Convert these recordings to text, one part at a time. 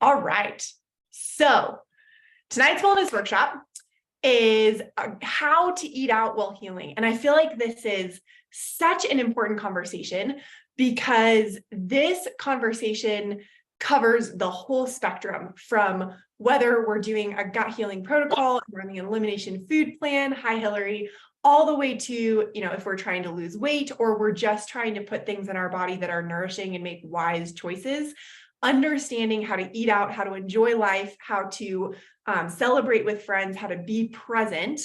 All right. So tonight's wellness workshop is how to eat out while healing. And I feel like this is such an important conversation because this conversation covers the whole spectrum from whether we're doing a gut healing protocol, running an elimination food plan, hi Hillary, all the way to, if we're trying to lose weight or we're just trying to put things in our body that are nourishing and make wise choices. Understanding how to eat out, how to enjoy life, how to celebrate with friends, how to be present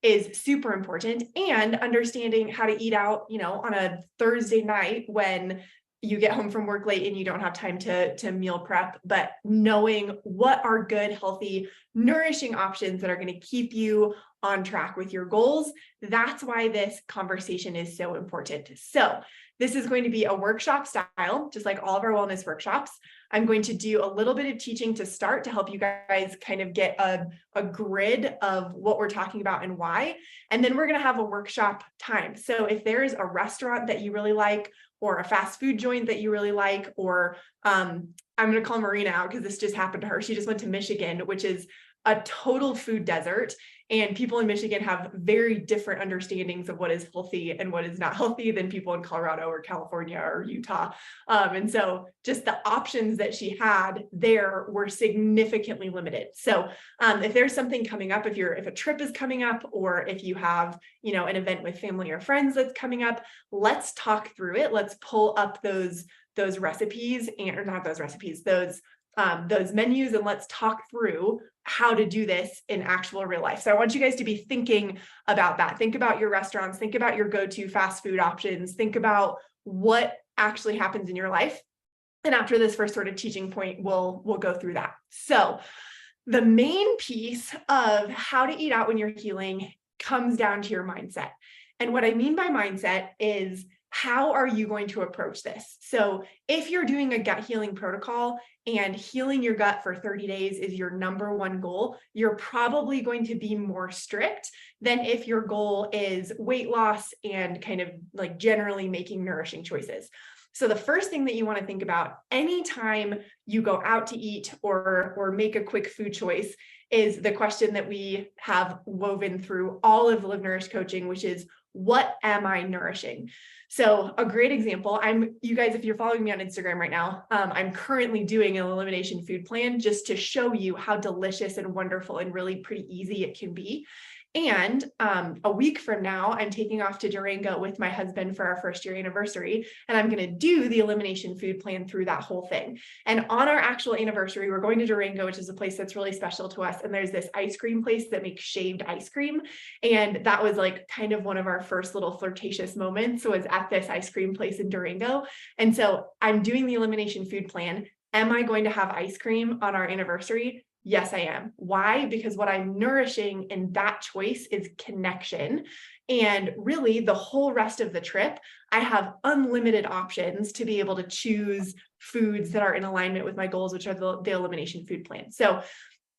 is super important. And understanding how to eat out, on a Thursday night when you get home from work late and you don't have time to meal prep, but knowing what are good, healthy, nourishing options that are going to keep you on track with your goals. That's why this conversation is so important. So this is going to be a workshop style, just like all of our wellness workshops. I'm going to do a little bit of teaching to start to help you guys kind of get a grid of what we're talking about and why. And then we're going to have a workshop time. So if there's a restaurant that you really like, or a fast food joint that you really like, or I'm going to call Marina out because this just happened to her. She just went to Michigan, which is a total food desert. And people in Michigan have very different understandings of what is healthy and what is not healthy than people in Colorado or California or Utah. And so just the options that she had there were significantly limited. So if there's something coming up, if a trip is coming up, or if you have, an event with family or friends that's coming up, let's talk through it. Let's pull up those recipes or not those recipes, those menus, and let's talk through how to do this in actual real life. So I want you guys to be thinking about that. Think about your restaurants, think about your go-to fast food options, think about what actually happens in your life. And after this first sort of teaching point, we'll go through that. So the main piece of how to eat out when you're healing comes down to your mindset. And what I mean by mindset is, how are you going to approach this? So if you're doing a gut healing protocol and healing your gut for 30 days is your number one goal, you're probably going to be more strict than if your goal is weight loss and kind of like generally making nourishing choices. So the first thing that you want to think about anytime you go out to eat or make a quick food choice is the question that we have woven through all of Live Nourished coaching, which is, what am I nourishing? So a great example, you guys, if you're following me on Instagram right now, I'm currently doing an elimination food plan just to show you how delicious and wonderful and really pretty easy it can be. And a week from now, I'm taking off to Durango with my husband for our first year anniversary, and I'm going to do the elimination food plan through that whole thing. And on our actual anniversary, we're going to Durango, which is a place that's really special to us. And there's this ice cream place that makes shaved ice cream. And that was like kind of one of our first little flirtatious moments, was at this ice cream place in Durango. And so I'm doing the elimination food plan. Am I going to have ice cream on our anniversary? Yes, I am. Why? Because what I'm nourishing in that choice is connection. And really the whole rest of the trip, I have unlimited options to be able to choose foods that are in alignment with my goals, which are the elimination food plan. So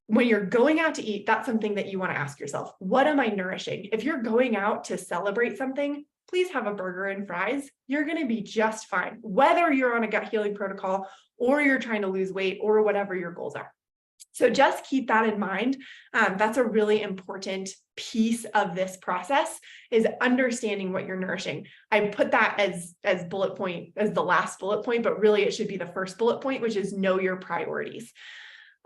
when you're going out to eat, that's something that you want to ask yourself. What am I nourishing? If you're going out to celebrate something, please have a burger and fries. You're going to be just fine, whether you're on a gut healing protocol or you're trying to lose weight or whatever your goals are. So just keep that in mind. That's a really important piece of this process, is understanding what you're nourishing. I put that as bullet point, as the last bullet point, but really it should be the first bullet point, which is know your priorities.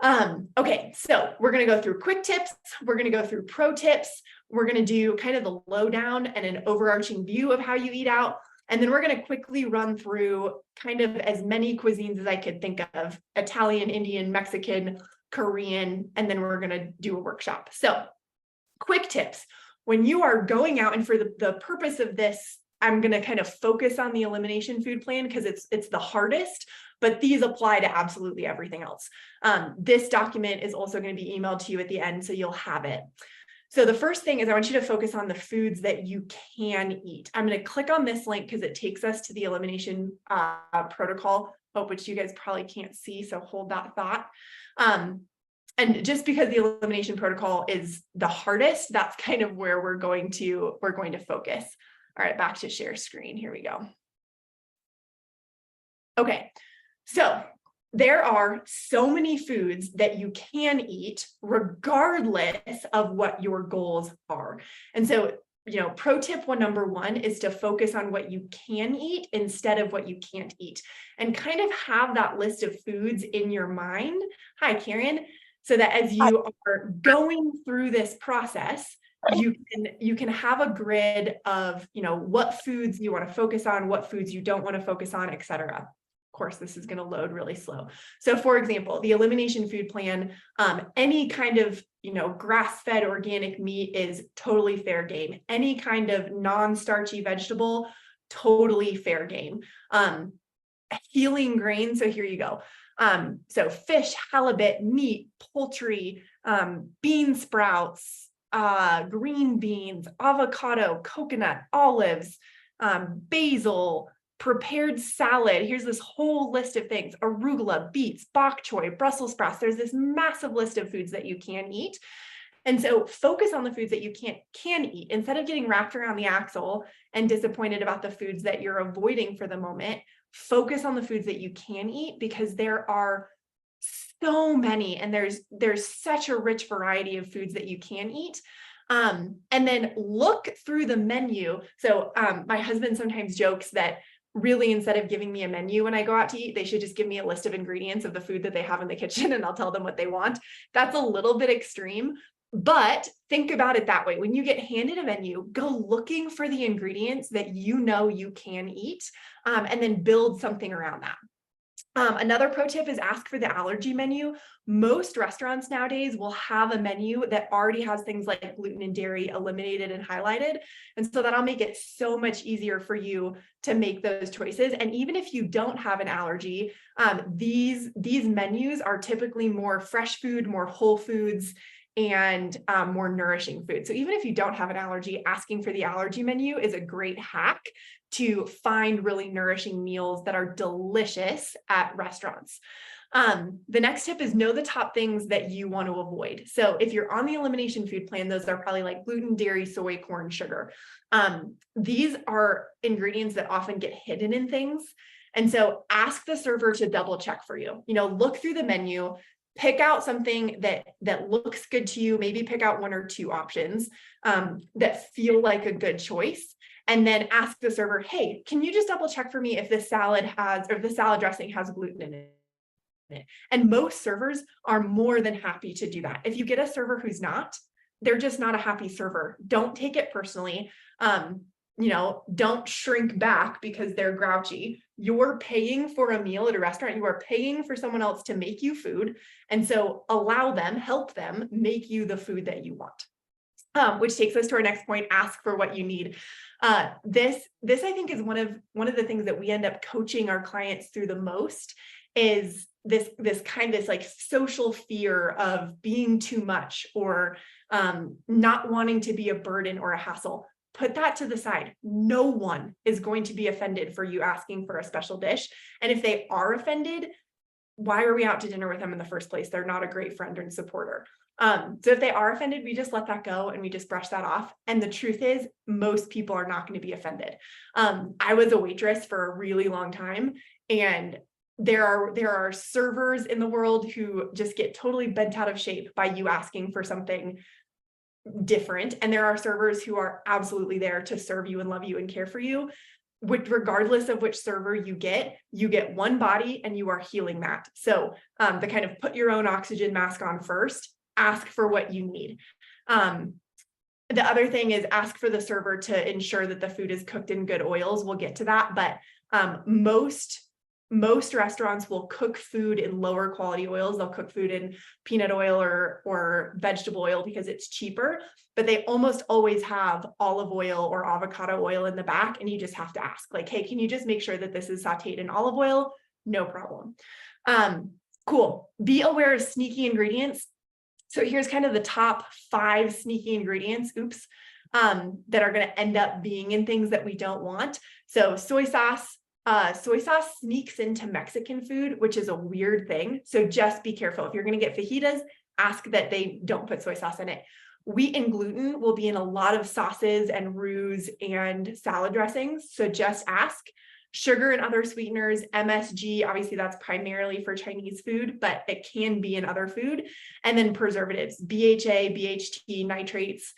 Okay, so we're going to go through quick tips. We're going to go through pro tips. We're going to do kind of the lowdown and an overarching view of how you eat out. And then we're going to quickly run through kind of as many cuisines as I could think of: Italian, Indian, Mexican, Korean, and then we're going to do a workshop. So quick tips. When you are going out, and for the purpose of this, I'm going to kind of focus on the elimination food plan because it's the hardest, but these apply to absolutely everything else. This document is also going to be emailed to you at the end, so you'll have it. So the first thing is I want you to focus on the foods that you can eat. I'm going to click on this link because it takes us to the elimination protocol, which you guys probably can't see, so hold that thought. And just because the elimination protocol is the hardest, that's kind of where we're going to focus. All right, back to share screen. Here we go. Okay, so there are so many foods that you can eat regardless of what your goals are. And so, pro tip number one is to focus on what you can eat instead of what you can't eat, and kind of have that list of foods in your mind. Hi, Karen. So that as you are going through this process, you can have a grid of, what foods you want to focus on, what foods you don't want to focus on, et cetera. Of course, this is going to load really slow. So for example, the elimination food plan, any kind of, grass-fed organic meat is totally fair game. Any kind of non-starchy vegetable, totally fair game. Healing grain. So here you go. So fish, halibut, meat, poultry, bean sprouts, green beans, avocado, coconut, olives, basil, prepared salad. Here's this whole list of things: arugula, beets, bok choy, Brussels sprouts. There's this massive list of foods that you can eat. And so focus on the foods that you can eat instead of getting wrapped around the axle and disappointed about the foods that you're avoiding for the moment. Focus on the foods that you can eat, because there are so many, and there's such a rich variety of foods that you can eat. And then look through the menu. So my husband sometimes jokes that really, instead of giving me a menu when I go out to eat, they should just give me a list of ingredients of the food that they have in the kitchen, and I'll tell them what they want. That's a little bit extreme, but think about it that way. When you get handed a menu, go looking for the ingredients that you can eat, and then build something around that. Another pro tip is ask for the allergy menu. Most restaurants nowadays will have a menu that already has things like gluten and dairy eliminated and highlighted. And so that'll make it so much easier for you to make those choices. And even if you don't have an allergy, these menus are typically more fresh food, more whole foods, and more nourishing food. So even if you don't have an allergy, asking for the allergy menu is a great hack to find really nourishing meals that are delicious at restaurants. The next tip is know the top things that you want to avoid. So if you're on the elimination food plan, those are probably like gluten, dairy, soy, corn, sugar. These are ingredients that often get hidden in things. And so ask the server to double check for you. Look through the menu, pick out something that looks good to you, maybe pick out one or two options that feel like a good choice. And then ask the server, hey, can you just double check for me if this salad has, or the salad dressing has gluten in it? And most servers are more than happy to do that. If you get a server who's not, they're just not a happy server. Don't take it personally. Don't shrink back because they're grouchy. You're paying for a meal at a restaurant. You are paying for someone else to make you food. And so help them make you the food that you want. Which takes us to our next point: ask for what you need. This I think is one of the things that we end up coaching our clients through the most, is this like social fear of being too much, or not wanting to be a burden or a hassle. Put that to the side. No one is going to be offended for you asking for a special dish. And if they are offended, why are we out to dinner with them in the first place? They're not a great friend and supporter. So if they are offended, we just let that go and we just brush that off. And the truth is, most people are not going to be offended. I was a waitress for a really long time, and there are servers in the world who just get totally bent out of shape by you asking for something different. And there are servers who are absolutely there to serve you and love you and care for you. Regardless of which server you get one body and you are healing that. So the kind of put your own oxygen mask on first, ask for what you need. The other thing is ask for the server to ensure that the food is cooked in good oils. We'll get to that, but most restaurants will cook food in lower quality oils. They'll cook food in peanut oil or vegetable oil because it's cheaper, but they almost always have olive oil or avocado oil in the back. And you just have to ask, like, hey, can you just make sure that this is sauteed in olive oil? No problem. Cool. Be aware of sneaky ingredients. So here's kind of the top 5 sneaky ingredients, that are going to end up being in things that we don't want. So soy sauce. Soy sauce sneaks into Mexican food, which is a weird thing. So just be careful. If you're going to get fajitas, ask that they don't put soy sauce in it. Wheat and gluten will be in a lot of sauces and roux and salad dressings. So just ask. Sugar and other sweeteners, MSG, obviously that's primarily for Chinese food, but it can be in other food. And then preservatives, BHA, BHT, nitrates.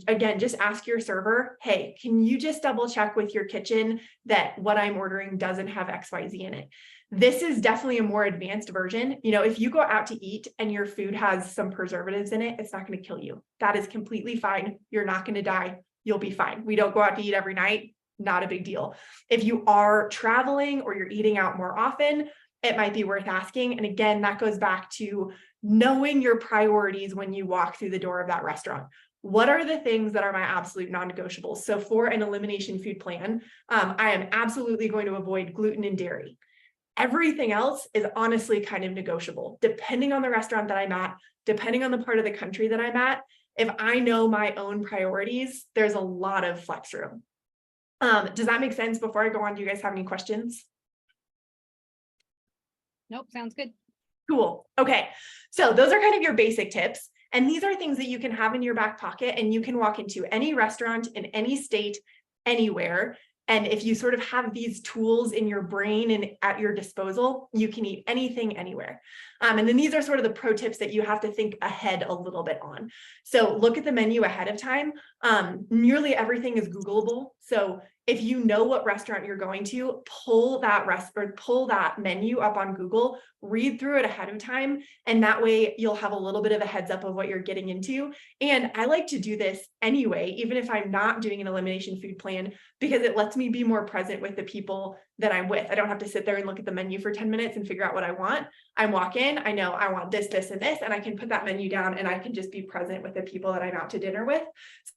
Again, just ask your server, hey, can you just double check with your kitchen that what I'm ordering doesn't have XYZ in it? This is definitely a more advanced version. You know, if you go out to eat and your food has some preservatives in it, it's not going to kill you. That is completely fine. You're not going to die. You'll be fine. We don't go out to eat every night. Not a big deal. If you are traveling or you're eating out more often, it might be worth asking. And again, that goes back to knowing your priorities when you walk through the door of that restaurant. What are the things that are my absolute non-negotiables? So for an elimination food plan, I am absolutely going to avoid gluten and dairy. Everything else is honestly kind of negotiable, depending on the restaurant that I'm at, depending on the part of the country that I'm at. If I know my own priorities, there's a lot of flex room. Does that make sense? Before I go on, do you guys have any questions? Nope, sounds good. Cool. Okay. So those are kind of your basic tips. And these are things that you can have in your back pocket and you can walk into any restaurant in any state, anywhere. And if you sort of have these tools in your brain and at your disposal, you can eat anything, anywhere. And then these are sort of the pro tips that you have to think ahead a little bit on. So look at the menu ahead of time. Nearly everything is Googleable. So if you know what restaurant you're going to, pull that menu up on Google, read through it ahead of time, and that way you'll have a little bit of a heads up of what you're getting into. And I like to do this anyway, even if I'm not doing an elimination food plan, because it lets me be more present with the people that I'm with. I don't have to sit there and look at the menu for 10 minutes and figure out what I want. I walk in, I know I want this, this, and this, and I can put that menu down and I can just be present with the people that I'm out to dinner with.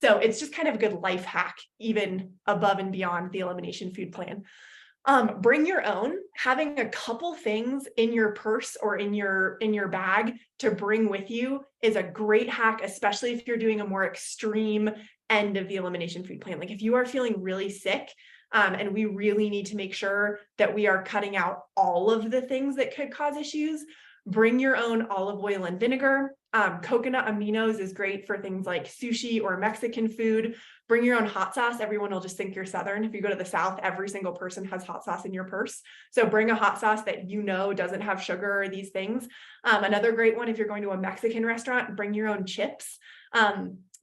So it's just kind of a good life hack, even above and beyond the elimination food plan. Bring your own. Having a couple things in your purse or in your bag to bring with you is a great hack, especially if you're doing a more extreme end of the elimination food plan. Like if you are feeling really sick, and we really need to make sure that we are cutting out all of the things that could cause issues, bring your own olive oil and vinegar. Coconut aminos is great for things like sushi or Mexican food. Bring your own hot sauce. Everyone will just think you're Southern. If you go to the South, every single person has hot sauce in your purse. So bring a hot sauce that you know doesn't have sugar or these things. Another great one, if you're going to a Mexican restaurant, bring your own chips.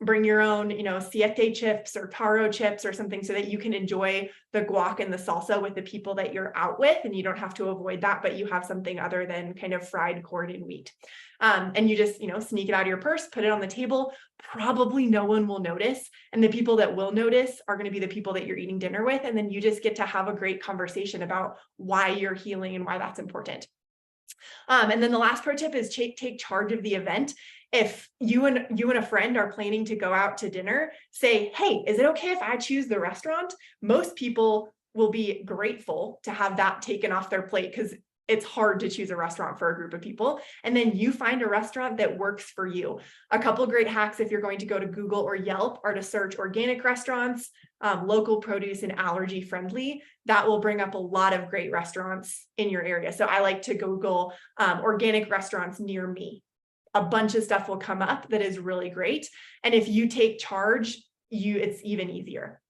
Bring your own, siete chips or taro chips or something so that you can enjoy the guac and the salsa with the people that you're out with, and you don't have to avoid that, but you have something other than kind of fried corn and wheat. And you just, sneak it out of your purse, put it on the table. Probably no one will notice. And the people that will notice are going to be the people that you're eating dinner with. And then you just get to have a great conversation about why you're healing and why that's important. And then the last pro tip is take charge of the event. If you and a friend are planning to go out to dinner, say, hey, is it okay if I choose the restaurant? Most people will be grateful to have that taken off their plate because it's hard to choose a restaurant for a group of people. And then you find a restaurant that works for you. A couple of great hacks if you're going to go to Google or Yelp are to search organic restaurants, local produce, and allergy friendly. That will bring up a lot of great restaurants in your area. So I like to Google organic restaurants near me. A bunch of stuff will come up that is really great. And if you take charge, it's even easier.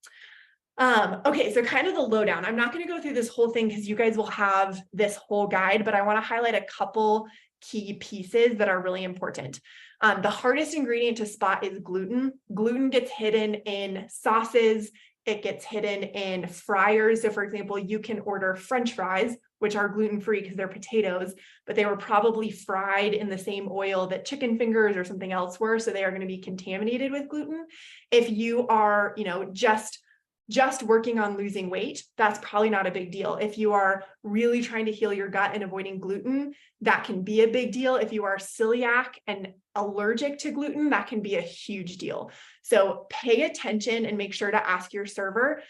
Okay, so kind of the lowdown. I'm not going to go through this whole thing because you guys will have this whole guide, but I want to highlight a couple key pieces that are really important. The hardest ingredient to spot is gluten. Gluten gets hidden in sauces. It gets hidden in fryers. So for example, you can order French fries, which are gluten-free because they're potatoes, but they were probably fried in the same oil that chicken fingers or something else were. So they are going to be contaminated with gluten. If you are, just working on losing weight, that's probably not a big deal. If you are really trying to heal your gut and avoiding gluten, that can be a big deal. If you are celiac and allergic to gluten, that can be a huge deal. So pay attention and make sure to ask your server.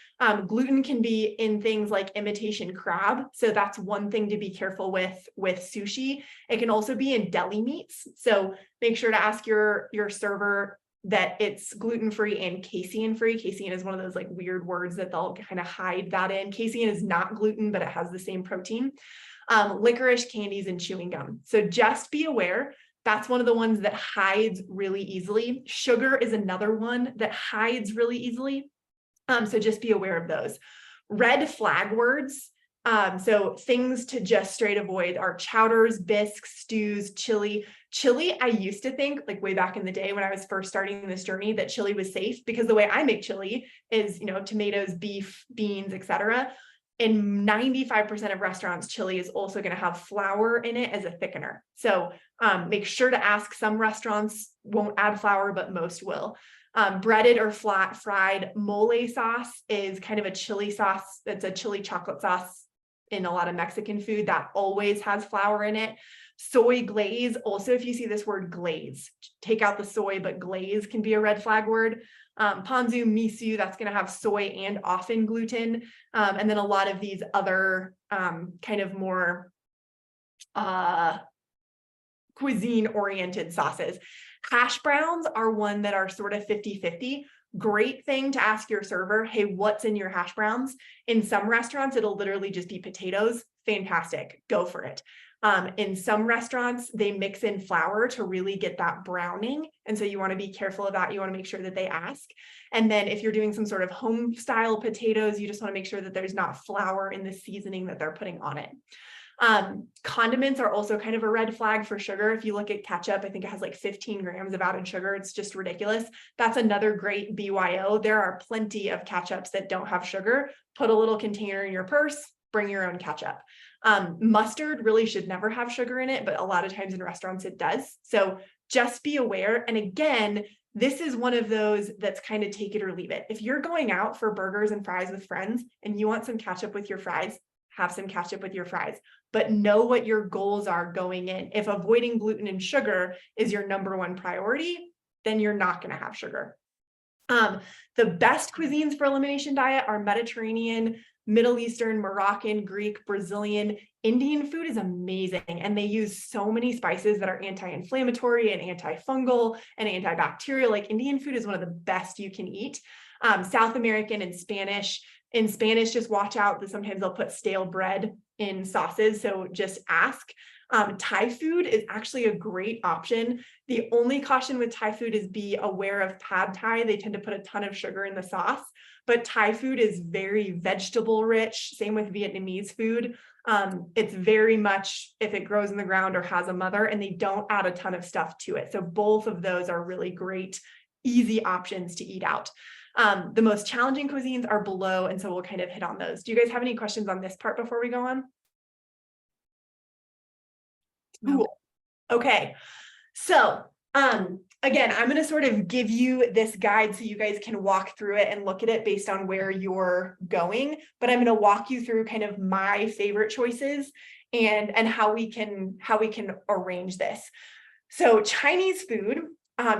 Gluten can be in things like imitation crab. So that's one thing to be careful with sushi. It can also be in deli meats. So make sure to ask your server that it's gluten-free and casein-free. Casein is one of those like weird words that they'll kind of hide that in. Casein is not gluten, but it has the same protein. Licorice, candies, and chewing gum. So just be aware. That's one of the ones that hides really easily. Sugar is another one that hides really easily. So just be aware of those. Red flag words. So things to just straight avoid are chowders, bisques, stews, chili. Chili, I used to think, like way back in the day when I was first starting this journey, that chili was safe, because the way I make chili is, tomatoes, beef, beans, etc. In 95% of restaurants, chili is also going to have flour in it as a thickener. So make sure to ask. Some restaurants won't add flour, but most will. Breaded or flat fried mole sauce is kind of a chili sauce. It's a chili chocolate sauce in a lot of Mexican food that always has flour in it. Soy glaze. Also, if you see this word glaze, take out the soy, but glaze can be a red flag word. Ponzu, miso, that's going to have soy and often gluten. And then a lot of these other kind of more cuisine oriented sauces. Hash browns are one that are sort of 50-50. Great thing to ask your server, hey, what's in your hash browns? In some restaurants, it'll literally just be potatoes. Fantastic, go for it. In some restaurants, they mix in flour to really get that browning. And so you want to be careful of that. You want to make sure that they ask. And then if you're doing some sort of home style potatoes, you just want to make sure that there's not flour in the seasoning that they're putting on it. Condiments are also kind of a red flag for sugar. If you look at ketchup, I think it has like 15 grams of added sugar. It's just ridiculous. That's another great BYO. There are plenty of ketchups that don't have sugar. Put a little container in your purse, bring your own ketchup. Mustard really should never have sugar in it, but a lot of times in restaurants it does. So just be aware. And again, this is one of those that's kind of take it or leave it. If you're going out for burgers and fries with friends and you want some ketchup with your fries, have some ketchup with your fries, but know what your goals are going in. If avoiding gluten and sugar is your number one priority, then you're not going to have sugar. The best cuisines for elimination diet are Mediterranean, Middle Eastern, Moroccan, Greek, Brazilian. Indian food is amazing, and they use so many spices that are anti-inflammatory and antifungal and antibacterial. Like, Indian food is one of the best you can eat. South American and Spanish. In Spanish, just watch out that sometimes they'll put stale bread in sauces, so just ask. Thai food is actually a great option. The only caution with Thai food is be aware of pad Thai. They tend to put a ton of sugar in the sauce, but Thai food is very vegetable rich. Same with Vietnamese food. It's very much if it grows in the ground or has a mother, and they don't add a ton of stuff to it. So both of those are really great, easy options to eat out. The most challenging cuisines are below, and so we'll kind of hit on those. Do you guys have any questions on this part before we go on? Cool. Okay. So, again, I'm going to sort of give you this guide so you guys can walk through it and look at it based on where you're going, but I'm going to walk you through kind of my favorite choices and how we can arrange this. So Chinese food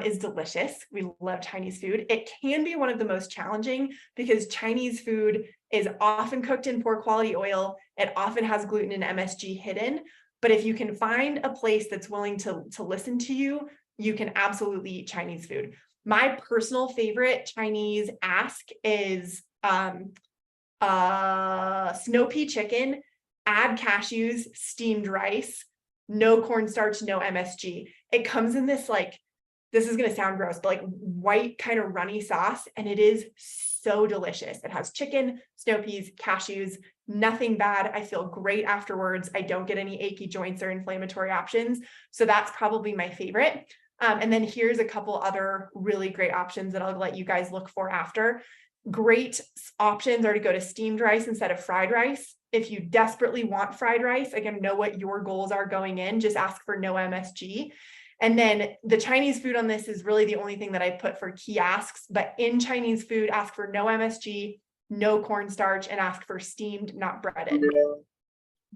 is delicious. We love Chinese food. It can be one of the most challenging because Chinese food is often cooked in poor quality oil. It often has gluten and MSG hidden. But if you can find a place that's willing to listen to you, you can absolutely eat Chinese food. My personal favorite Chinese ask is snow pea chicken, add cashews, steamed rice, no cornstarch, no MSG. It comes in this, like, this is going to sound gross, but like white kind of runny sauce, and it is so delicious. It has chicken, snow peas, cashews, nothing bad. I feel great afterwards. I don't get any achy joints or inflammatory options. So that's probably my favorite. And then here's a couple other really great options that I'll let you guys look for after. Great options are to go to steamed rice instead of fried rice. If you desperately want fried rice, again, know what your goals are going in, just ask for no MSG. And then the Chinese food on this is really the only thing that I put for key asks, but in Chinese food, ask for no MSG, no cornstarch, and ask for steamed, not breaded.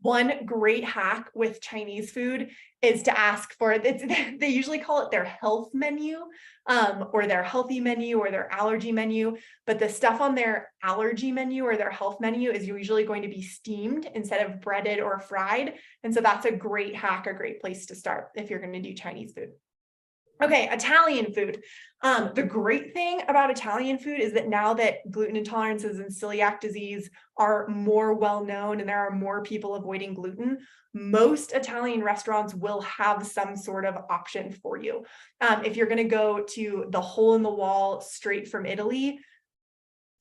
One great hack with Chinese food is to ask for, they usually call it their health menu, or their healthy menu or their allergy menu, but the stuff on their allergy menu or their health menu is usually going to be steamed instead of breaded or fried. And so that's a great hack, a great place to start if you're going to do Chinese food. Okay, Italian food. The great thing about Italian food is that now that gluten intolerances and celiac disease are more well known and there are more people avoiding gluten, most Italian restaurants will have some sort of option for you. If you're going to go to the hole in the wall straight from Italy,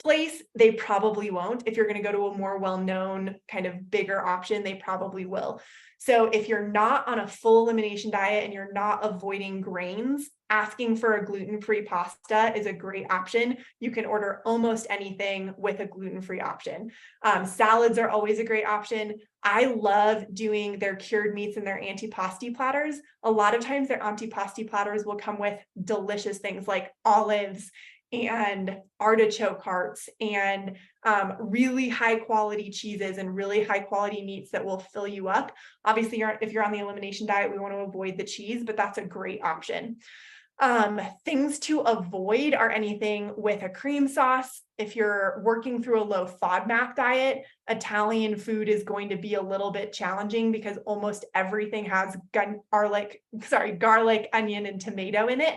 place, they probably won't. If you're going to go to a more well-known kind of bigger option, they probably will. So if you're not on a full elimination diet and you're not avoiding grains, asking for a gluten-free pasta is a great option. You can order almost anything with a gluten-free option. Salads are always a great option. I love doing their cured meats and their antipasti platters. A lot of times their antipasti platters will come with delicious things like olives and artichoke hearts and really high quality cheeses and really high quality meats that will fill you up. Obviously, if you're on the elimination diet, we want to avoid the cheese, but that's a great option. Things to avoid are anything with a cream sauce. If you're working through a low FODMAP diet, Italian food is going to be a little bit challenging because almost everything has garlic, onion, and tomato in it.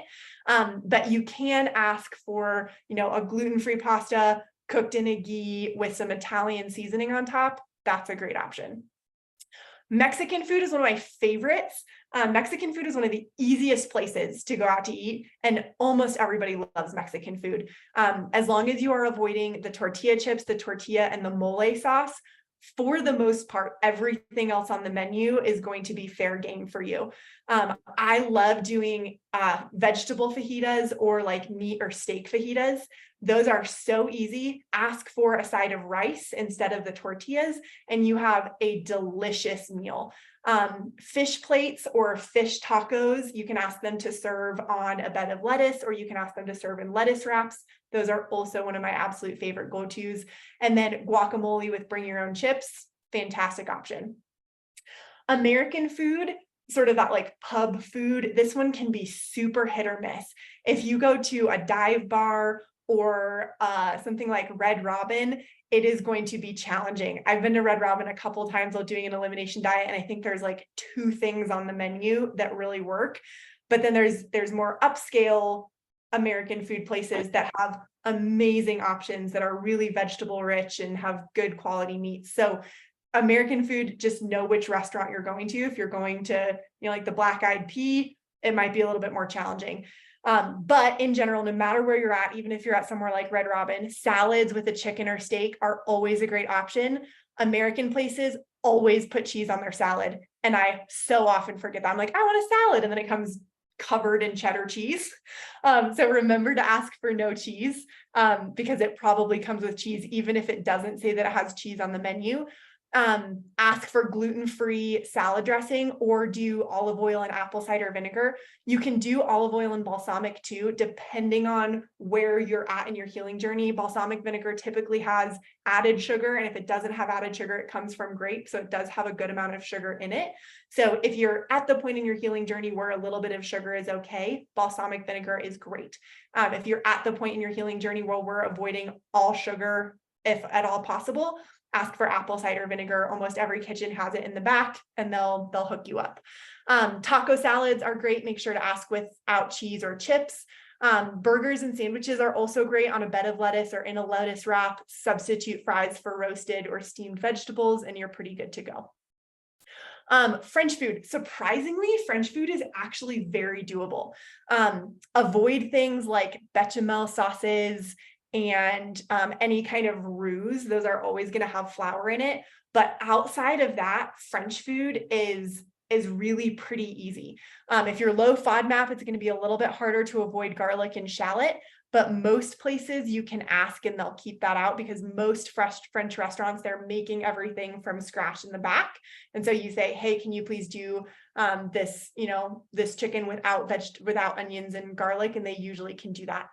But you can ask for, a gluten-free pasta cooked in a ghee with some Italian seasoning on top. That's a great option. Mexican food is one of my favorites. Mexican food is one of the easiest places to go out to eat, and almost everybody loves Mexican food. As long as you are avoiding the tortilla chips, the tortilla, and the mole sauce, for the most part, everything else on the menu is going to be fair game for you. I love doing vegetable fajitas or like meat or steak fajitas. Those are so easy. Ask for a side of rice instead of the tortillas, and you have a delicious meal. Fish plates or fish tacos, you can ask them to serve on a bed of lettuce, or you can ask them to serve in lettuce wraps. Those are also one of my absolute favorite go-tos. And then guacamole with bring your own chips, fantastic option. American food, sort of that like pub food, this one can be super hit or miss. If you go to a dive bar or something like Red Robin, it is going to be challenging. I've been to Red Robin a couple of times while doing an elimination diet, and I think there's like 2 things on the menu that really work. But then there's more upscale American food places that have amazing options that are really vegetable rich and have good quality meat. So American food, just know which restaurant you're going to. If you're going to, like the Black Eyed Pea, it might be a little bit more challenging. But in general, no matter where you're at, even if you're at somewhere like Red Robin, salads with a chicken or steak are always a great option. American places always put cheese on their salad, and I so often forget that. I'm like, I want a salad, and then it comes covered in cheddar cheese. So remember to ask for no cheese, because it probably comes with cheese, even if it doesn't say that it has cheese on the menu. Ask for gluten-free salad dressing, or do olive oil and apple cider vinegar. You can do olive oil and balsamic too, depending on where you're at in your healing journey. Balsamic vinegar typically has added sugar, and if it doesn't have added sugar, it comes from grape, so it does have a good amount of sugar in it. So if you're at the point in your healing journey where a little bit of sugar is okay, balsamic vinegar is great. If you're at the point in your healing journey where we're avoiding all sugar, if at all possible, ask for apple cider vinegar. Almost every kitchen has it in the back, and they'll hook you up. Taco salads are great. Make sure to ask without cheese or chips. Burgers and sandwiches are also great on a bed of lettuce or in a lettuce wrap. Substitute fries for roasted or steamed vegetables, and you're pretty good to go. French food. Surprisingly, French food is actually very doable. Avoid things like bechamel sauces and any kind of roux. Those are always going to have flour in it. But outside of that, French food is really pretty easy. If you're low FODMAP, it's going to be a little bit harder to avoid garlic and shallot, but most places you can ask and they'll keep that out, because most French restaurants, they're making everything from scratch in the back. And so you say, hey, can you please do this chicken without onions and garlic? And they usually can do that.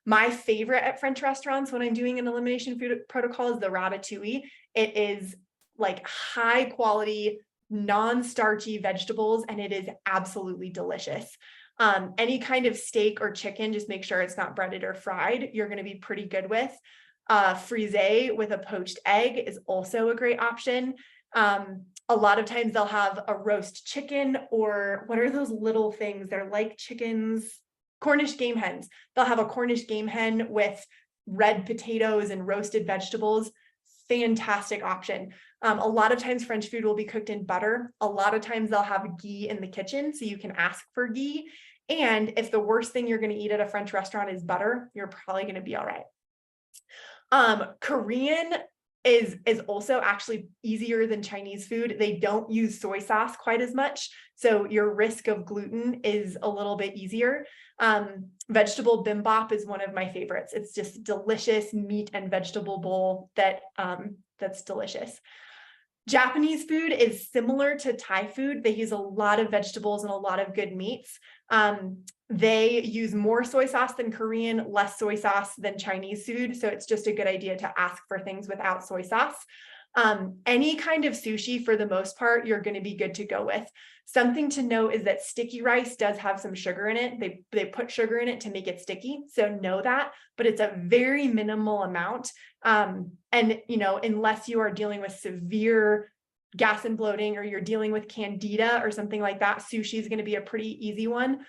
My favorite at French restaurants when I'm doing an elimination food protocol is the ratatouille. It is like high quality, non-starchy vegetables, and it is absolutely delicious. Any kind of steak or chicken, just make sure it's not breaded or fried, you're going to be pretty good with. Frisee with a poached egg is also a great option. A lot of times they'll have a roast chicken, or what are those little things? They're like chickens. Cornish game hens. They'll have a Cornish game hen with red potatoes and roasted vegetables. Fantastic option. A lot of times French food will be cooked in butter. A lot of times they'll have ghee in the kitchen, so you can ask for ghee. And if the worst thing you're going to eat at a French restaurant is butter, you're probably going to be all right. Korean is also actually easier than Chinese food. They don't use soy sauce quite as much, so your risk of gluten is a little bit easier. Vegetable bibimbap is one of my favorites. It's just delicious meat and vegetable bowl that's delicious. Japanese food is similar to Thai food. They use a lot of vegetables and a lot of good meats. They use more soy sauce than Korean, less soy sauce than Chinese food. So it's just a good idea to ask for things without soy sauce. Any kind of sushi, for the most part, you're going to be good to go with. Something to note is that sticky rice does have some sugar in it. They put sugar in it to make it sticky. So know that, but it's a very minimal amount. And, unless you are dealing with severe gas and bloating, or you're dealing with candida or something like that, sushi is going to be a pretty easy one.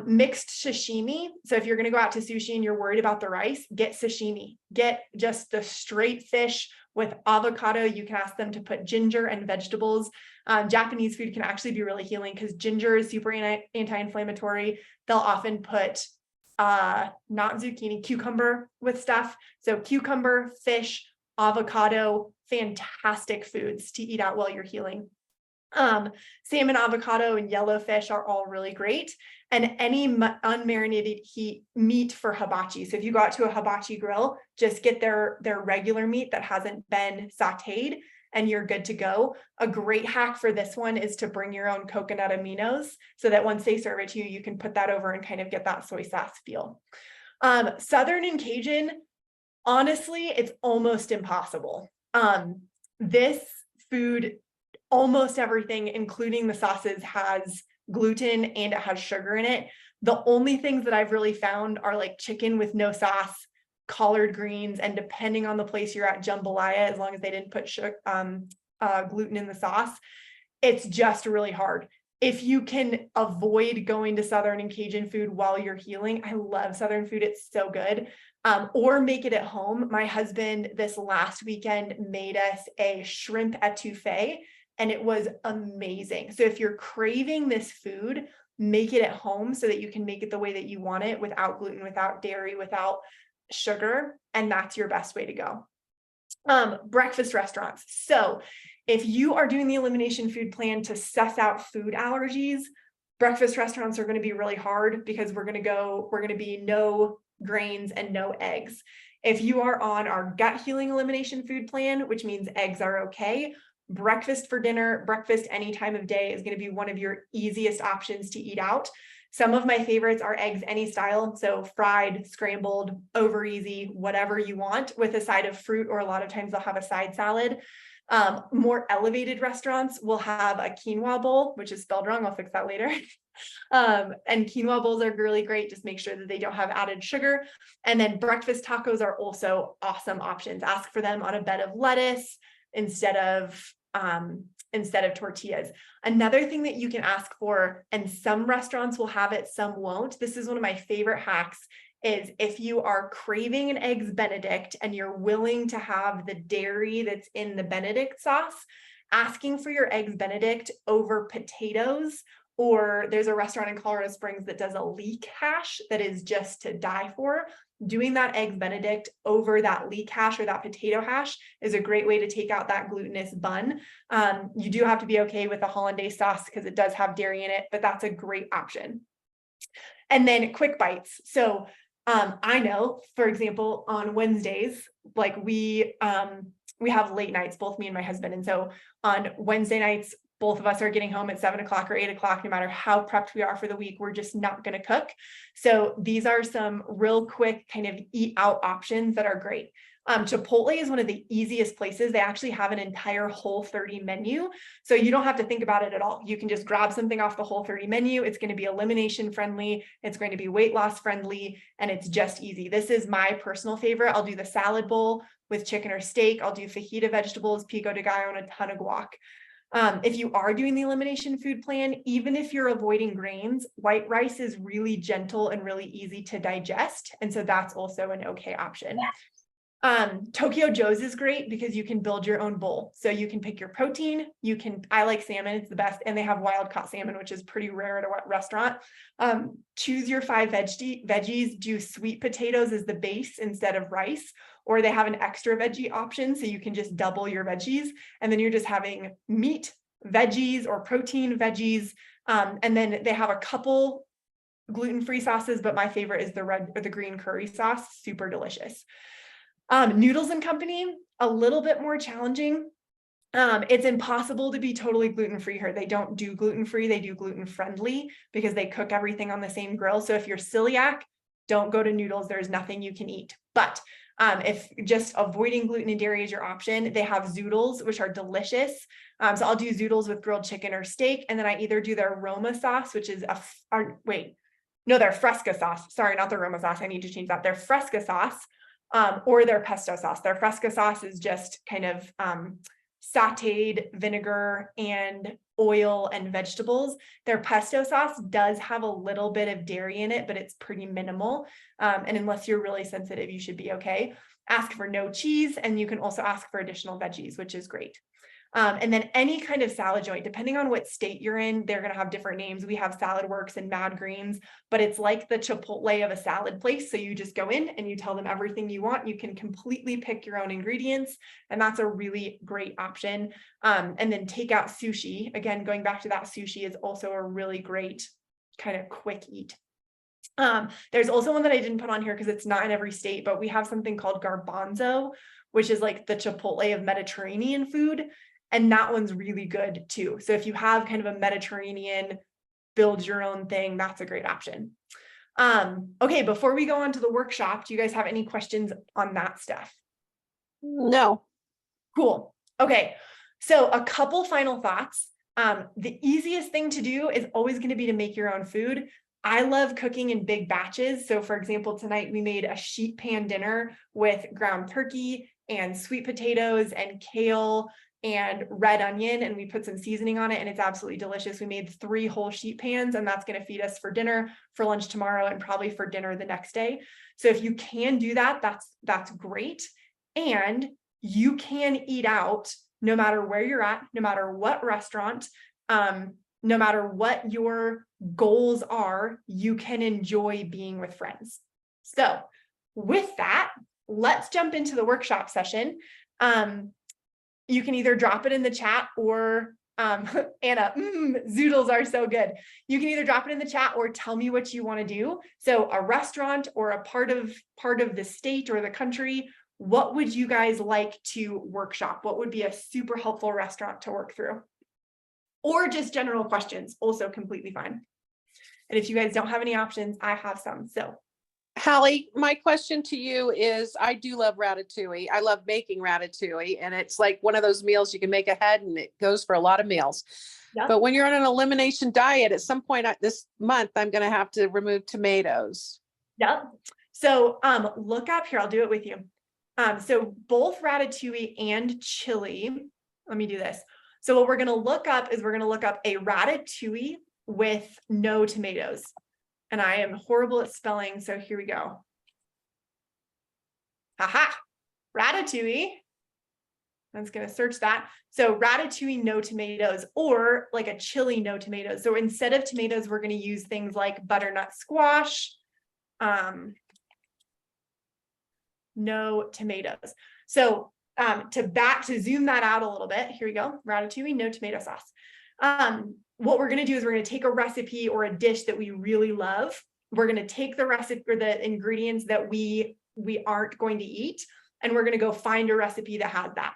Mixed sashimi. So if you're going to go out to sushi and you're worried about the rice, get sashimi. Get just the straight fish with avocado. You can ask them to put ginger and vegetables. Japanese food can actually be really healing because ginger is super anti-inflammatory. They'll often put not zucchini, cucumber with stuff. So cucumber, fish, avocado, fantastic foods to eat out while you're healing. Salmon, avocado, and yellowfish are all really great. And any unmarinated meat for hibachi. So if you go out to a hibachi grill, just get their regular meat that hasn't been sauteed, and you're good to go. A great hack for this one is to bring your own coconut aminos, so that once they serve it to you, you can put that over and kind of get that soy sauce feel. Southern and Cajun, honestly, it's almost impossible. This food, almost everything, including the sauces, has gluten and it has sugar in it. The only things that I've really found are like chicken with no sauce, collard greens, and depending on the place you're at, jambalaya, as long as they didn't put gluten in the sauce. It's just really hard. If you can avoid going to Southern and Cajun food while you're healing, I love Southern food. It's so good. Or make it at home. My husband this last weekend made us a shrimp etouffee, and it was amazing. So if you're craving this food, make it at home so that you can make it the way that you want it, without gluten, without dairy, without sugar, and that's your best way to go. Breakfast restaurants. So if you are doing the elimination food plan to suss out food allergies, breakfast restaurants are going to be really hard, because we're going to be no grains and no eggs. If you are on our gut healing elimination food plan, which means eggs are okay, breakfast for dinner, breakfast any time of day is going to be one of your easiest options to eat out. Some of my favorites are eggs any style, so fried, scrambled, over easy, whatever you want, with a side of fruit, or a lot of times they'll have a side salad. More elevated restaurants will have a quinoa bowl, which is spelled wrong. I'll fix that later. And quinoa bowls are really great. Just make sure that they don't have added sugar. And then breakfast tacos are also awesome options. Ask for them on a bed of lettuce instead of tortillas. Another thing that you can ask for, and some restaurants will have it, some won't. This is one of my favorite hacks, is if you are craving an eggs Benedict and you're willing to have the dairy that's in the Benedict sauce, asking for your eggs Benedict over potatoes. Or there's a restaurant in Colorado Springs that does a leek hash that is just to die for. Doing that eggs Benedict over that leek hash or that potato hash is a great way to take out that glutinous bun. You do have to be okay with the hollandaise sauce because it does have dairy in it, but that's a great option. And then quick bites. So I know, for example, on Wednesdays, like we have late nights, both me and my husband. And so on Wednesday nights, both of us are getting home at 7 o'clock or 8 o'clock, no matter how prepped we are for the week, we're just not going to cook. So these are some real quick kind of eat out options that are great. Chipotle is one of the easiest places. They actually have an entire Whole30 menu. So you don't have to think about it at all. You can just grab something off the Whole30 menu. It's going to be elimination friendly. It's going to be weight loss friendly, and it's just easy. This is my personal favorite. I'll do the salad bowl with chicken or steak. I'll do fajita vegetables, pico de gallo, and a ton of guac. If you are doing the elimination food plan, even if you're avoiding grains, white rice is really gentle and really easy to digest. And so that's also an okay option. Tokyo Joe's is great because you can build your own bowl. So you can pick your protein. I like salmon, it's the best. And they have wild caught salmon, which is pretty rare at a restaurant. Choose your 5 veggies, do sweet potatoes as the base instead of rice, or they have an extra veggie option. So you can just double your veggies, and then you're just having meat, veggies, or protein veggies. And then they have a couple gluten-free sauces, but my favorite is the red or the green curry sauce, super delicious. Noodles and Company, a little bit more challenging. It's impossible to be totally gluten-free here. They don't do gluten-free, they do gluten-friendly because they cook everything on the same grill. So if you're celiac, don't go to Noodles. There's nothing you can eat. But if just avoiding gluten and dairy is your option, they have zoodles, which are delicious. So I'll do zoodles with grilled chicken or steak. And then I either do their Roma sauce, which is their Fresca sauce. Sorry, not the Roma sauce. I need to change that. Their Fresca sauce, or their pesto sauce. Their Fresca sauce is just kind of sauteed vinegar and oil and vegetables. Their pesto sauce does have a little bit of dairy in it, but it's pretty minimal. And unless you're really sensitive, you should be okay. Ask for no cheese, and you can also ask for additional veggies, which is great. And then any kind of salad joint, depending on what state you're in, they're going to have different names. We have Salad Works and Mad Greens, but it's like the Chipotle of a salad place. So you just go in and you tell them everything you want. You can completely pick your own ingredients, and that's a really great option. And then takeout sushi, again, going back to that, sushi is also a really great kind of quick eat. There's also one that I didn't put on here because it's not in every state, but we have something called garbanzo, which is like the Chipotle of Mediterranean food. And that one's really good too. So if you have kind of a Mediterranean build your own thing, that's a great option. Okay, before we go on to the workshop, do you guys have any questions on that stuff? No. Cool. Okay, so a couple final thoughts. The easiest thing to do is always going to be to make your own food. I love cooking in big batches. So for example, tonight we made a sheet pan dinner with ground turkey and sweet potatoes and kale and red onion, and we put some seasoning on it, and it's absolutely delicious. We made 3 whole sheet pans, and that's going to feed us for dinner, for lunch tomorrow, and probably for dinner the next day. So if you can do that, that's great. And you can eat out no matter where you're at, no matter what restaurant, no matter what your goals are, you can enjoy being with friends. So with that, let's jump into the workshop session. You can either drop it in the chat or Anna, zoodles are so good. You can either drop it in the chat or tell me what you want to do. So a restaurant or a part of the state or the country, what would you guys like to workshop? What would be a super helpful restaurant to work through? Or just general questions, also completely fine. And if you guys don't have any options, I have some. So Hally, my question to you is, I do love ratatouille. I love making ratatouille, and it's like one of those meals you can make ahead and it goes for a lot of meals. Yep. But when you're on an elimination diet, at some point this month, I'm going to have to remove tomatoes. Yep. So look up here. I'll do it with you. So both ratatouille and chili. Let me do this. So what we're going to look up is we're going to look up a ratatouille with no tomatoes. And I am horrible at spelling, so here we go. Haha, ratatouille. I'm just going to search that. So ratatouille, no tomatoes, or like a chili, no tomatoes. So instead of tomatoes, we're going to use things like butternut squash, no tomatoes. So to zoom that out a little bit, here we go. Ratatouille, no tomato sauce. What we're going to do is we're going to take a recipe or a dish that we really love. We're going to take the recipe or the ingredients that we aren't going to eat, and we're going to go find a recipe that has that.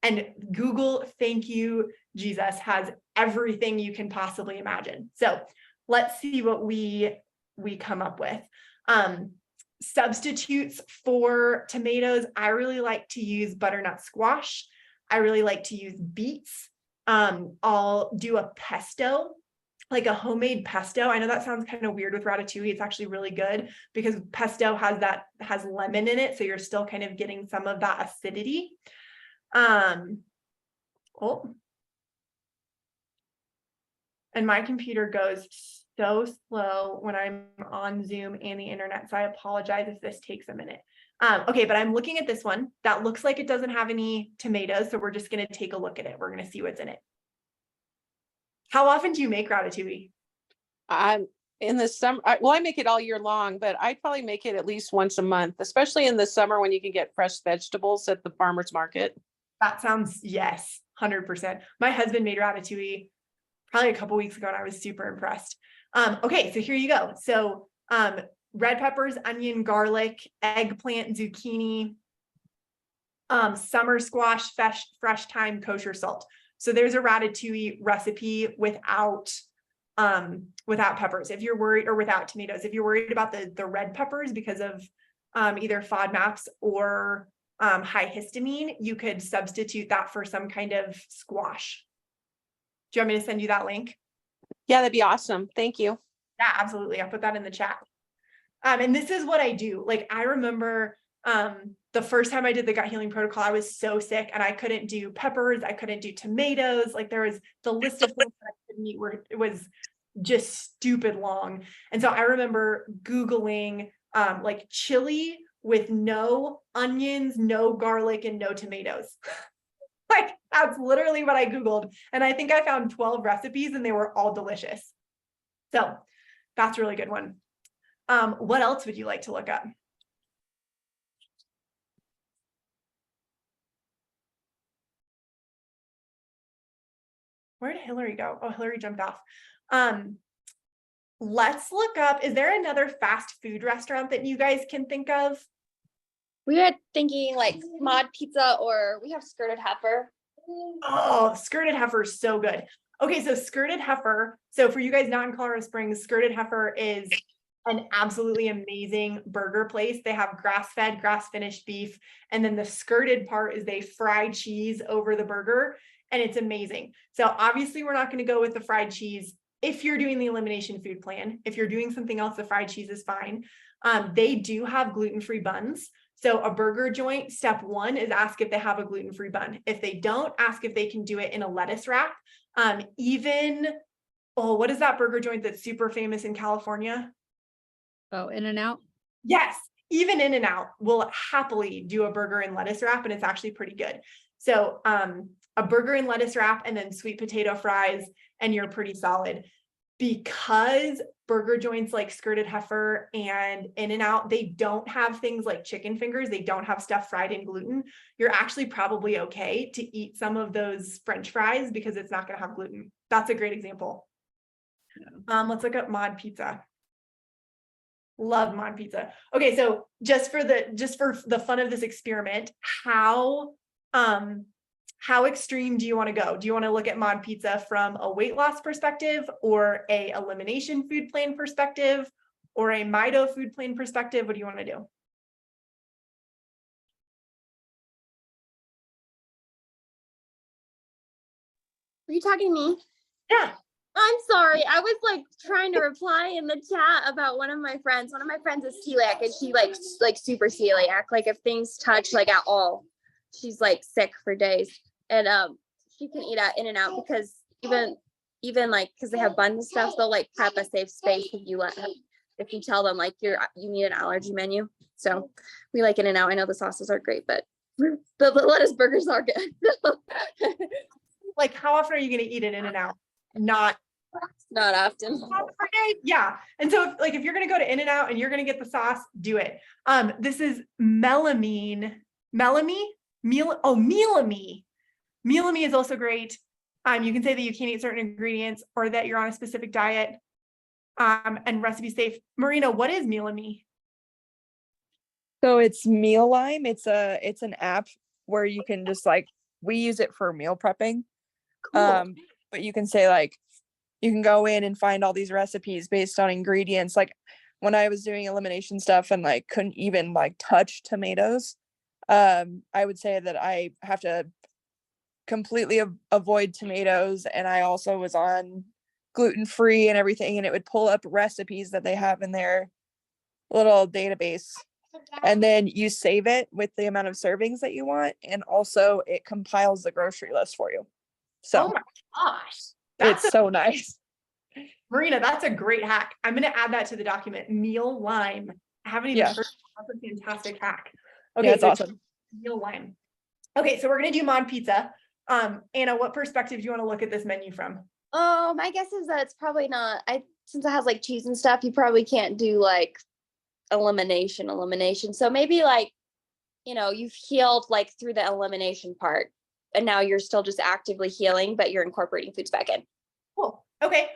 And Google, thank you, Jesus, has everything you can possibly imagine. So let's see what we come up with. Substitutes for tomatoes, I really like to use butternut squash. I really like to use beets. I'll do a pesto, like a homemade pesto. I know that sounds kind of weird with ratatouille. It's actually really good because pesto has lemon in it. So you're still kind of getting some of that acidity. And my computer goes so slow when I'm on Zoom and the internet. So I apologize if this takes a minute. Okay, but I'm looking at this one that looks like it doesn't have any tomatoes. So we're just going to take a look at it. We're going to see what's in it. How often do you make ratatouille? In the summer, I make it all year long, but I probably make it at least once a month, especially in the summer when you can get fresh vegetables at the farmer's market. That sounds, yes, 100%. My husband made ratatouille probably a couple weeks ago and I was super impressed. Okay, so here you go. So red peppers, onion, garlic, eggplant, zucchini, summer squash, fresh thyme, kosher salt. So there's a ratatouille recipe without peppers. If you're worried, or without tomatoes, if you're worried about the red peppers because of either FODMAPs or high histamine, you could substitute that for some kind of squash. Do you want me to send you that link? Yeah, that'd be awesome. Thank you. Yeah, absolutely. I'll put that in the chat. And this is what I do. Like, I remember the first time I did the gut healing protocol, I was so sick and I couldn't do peppers. I couldn't do tomatoes. Like, there was the list of things that I couldn't eat where it was just stupid long. And so I remember Googling like chili with no onions, no garlic, and no tomatoes. Like, that's literally what I Googled. And I think I found 12 recipes and they were all delicious. So that's a really good one. What else would you like to look up? Where did Hillary go? Oh, Hillary jumped off. Let's look up, is there another fast food restaurant that you guys can think of? We were thinking like Mod Pizza, or we have Skirted Heifer. Oh, Skirted Heifer is so good. Okay, so Skirted Heifer. So for you guys not in Colorado Springs, Skirted Heifer is an absolutely amazing burger place. They have grass-fed, grass-finished beef. And then the skirted part is they fry cheese over the burger. And it's amazing. So obviously we're not going to go with the fried cheese if you're doing the elimination food plan. If you're doing something else, the fried cheese is fine. They do have gluten-free buns. So a burger joint, step one is ask if they have a gluten-free bun. If they don't, ask if they can do it in a lettuce wrap. What is that burger joint that's super famous in California? Oh, In-N-Out? Yes, even In-N-Out will happily do a burger in lettuce wrap, and it's actually pretty good. So a burger in lettuce wrap and then sweet potato fries, and you're pretty solid. Because burger joints like Skirted Heifer and In-N-Out, they don't have things like chicken fingers. They don't have stuff fried in gluten. You're actually probably okay to eat some of those French fries because it's not going to have gluten. That's a great example. Let's look up Mod Pizza. Love Mod Pizza. Okay, so just for the fun of this experiment, how extreme do you want to go? Do you want to look at Mod Pizza from a weight loss perspective, or a elimination food plan perspective, or a Mido food plan perspective? What do you want to do? Are you talking to me? Yeah. I'm sorry. I was like trying to reply in the chat about one of my friends. One of my friends is celiac, and she like super celiac. Like if things touch like at all, she's like sick for days. And she can eat at In-N-Out because even like because they have buns and stuff, they'll like prep a safe space if you tell them like you need an allergy menu. So we like In-N-Out. I know the sauces are great, but the lettuce burgers are good. Like, how often are you going to eat an In-N-Out? Not often. Yeah. And so if you're going to go to In-N-Out and you're going to get the sauce, do it. This is melamine. Melamine is also great. You can say that you can't eat certain ingredients or that you're on a specific diet. And recipe safe. Marina, what is melamine? So it's Meal Lime. It's an app where you can just we use it for meal prepping. Cool. But you can say you can go in and find all these recipes based on ingredients. Like when I was doing elimination stuff and couldn't even touch tomatoes, I would say that I have to completely avoid tomatoes. And I also was on gluten-free and everything, and it would pull up recipes that they have in their little database. And then you save it with the amount of servings that you want. And also it compiles the grocery list for you. So oh my gosh, it's so nice. Marina, that's a great hack. I'm going to add that to the document. Meal Lime. I haven't even heard of that. That's a fantastic hack. Okay, yeah, it's awesome. Meal Lime. Okay, so we're going to do Mod Pizza. Anna, what perspective do you want to look at this menu from? My guess is that it's probably not. since it has like cheese and stuff, you probably can't do like elimination. So maybe like, you know, you've healed like through the elimination part and now you're still just actively healing, but you're incorporating foods back in. Cool. Okay.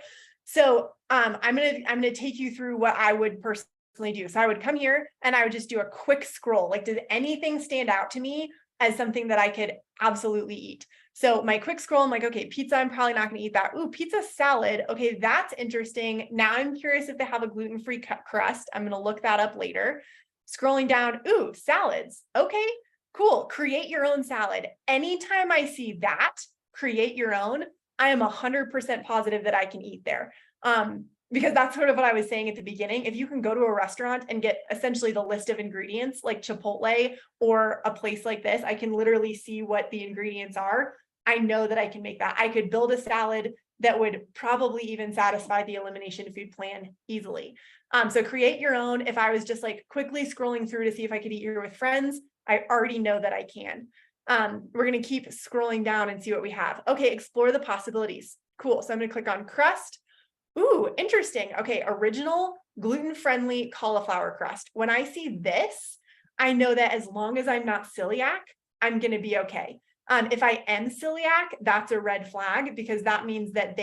So I'm gonna take you through what I would personally do. So I would come here and I would just do a quick scroll. Like, did anything stand out to me as something that I could absolutely eat? So my quick scroll, I'm like, okay, pizza, I'm probably not gonna eat that. Ooh, pizza salad. Okay, that's interesting. Now I'm curious if they have a gluten-free crust. I'm gonna look that up later. Scrolling down, ooh, salads. Okay, cool. Create your own salad. Anytime I see that, create your own, I am 100% positive that I can eat there. Because that's sort of what I was saying at the beginning. If you can go to a restaurant and get essentially the list of ingredients like Chipotle or a place like this, I can literally see what the ingredients are. I know that I can make that. I could build a salad that would probably even satisfy the elimination food plan easily. So create your own. If I was just like quickly scrolling through to see if I could eat here with friends, I already know that I can. We're going to keep scrolling down and see what we have. Okay, explore the possibilities. Cool. So I'm going to click on crust. Ooh, interesting. Okay, original gluten-friendly cauliflower crust. When I see this, I know that as long as I'm not celiac, I'm going to be okay. If I am celiac, that's a red flag because that means that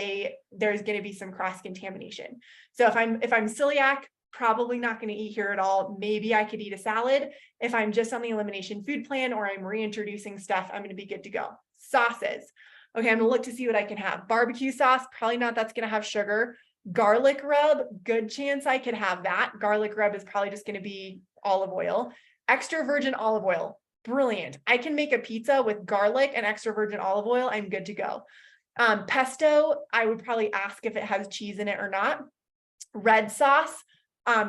there's going to be some cross-contamination. So if I'm celiac, probably not going to eat here at all. Maybe I could eat a salad. If I'm just on the elimination food plan or I'm reintroducing stuff, I'm going to be good to go. Sauces. Okay, I'm going to look to see what I can have. Barbecue sauce, probably not. That's going to have sugar. Garlic rub, good chance I could have that. Garlic rub is probably just going to be olive oil. Extra virgin olive oil, brilliant. I can make a pizza with garlic and extra virgin olive oil. I'm good to go. Pesto, I would probably ask if it has cheese in it or not. Red sauce,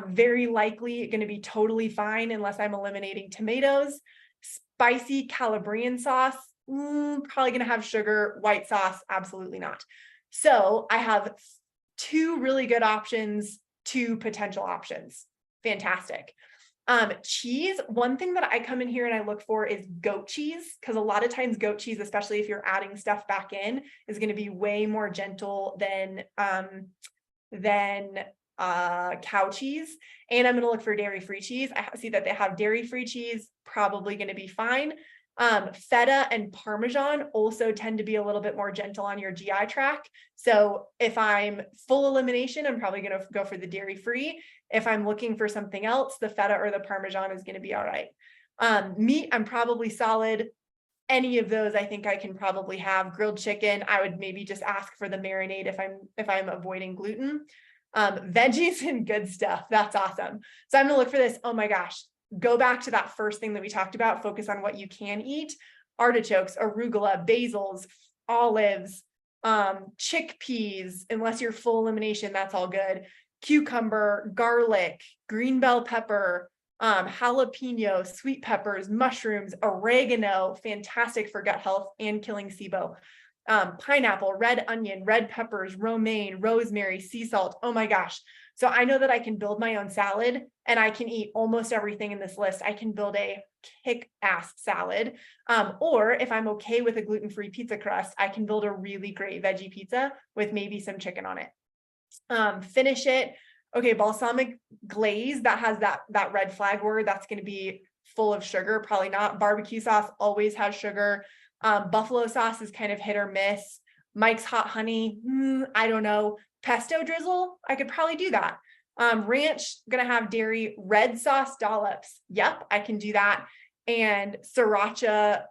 very likely going to be totally fine unless I'm eliminating tomatoes. Spicy Calabrian sauce, probably going to have sugar. White sauce, absolutely not. So I have 2 really good options, 2 potential options. Fantastic. Cheese, one thing that I come in here and I look for is goat cheese, because a lot of times goat cheese, especially if you're adding stuff back in, is going to be way more gentle than cow cheese. And I'm going to look for dairy-free cheese. I see that they have dairy-free cheese, probably going to be fine. Feta and Parmesan also tend to be a little bit more gentle on your GI tract. So if I'm full elimination, I'm probably going to go for the dairy-free. If I'm looking for something else, the Feta or the Parmesan is going to be all right. Meat, I'm probably solid. Any of those, I think I can probably have. Grilled chicken, I would maybe just ask for the marinade if I'm avoiding gluten. Veggies and good stuff. That's awesome. So I'm going to look for this. Oh my gosh. Go back to that first thing that we talked about, focus on what you can eat. Artichokes, arugula, basils, olives, chickpeas, unless you're full elimination, that's all good. Cucumber, garlic, green bell pepper, jalapeno, sweet peppers, mushrooms, oregano, fantastic for gut health and killing SIBO. Pineapple, red onion, red peppers, romaine, rosemary, sea salt. Oh my gosh. So I know that I can build my own salad and I can eat almost everything in this list. I can build a kick-ass salad. Or if I'm okay with a gluten-free pizza crust, I can build a really great veggie pizza with maybe some chicken on it. Finish it. Okay, balsamic glaze, that has that red flag word. That's going to be full of sugar. Probably not. Barbecue sauce always has sugar. Buffalo sauce is kind of hit or miss. Mike's hot honey, I don't know. Pesto drizzle, I could probably do that. Ranch, gonna have dairy. Red sauce dollops, yep, I can do that. And sriracha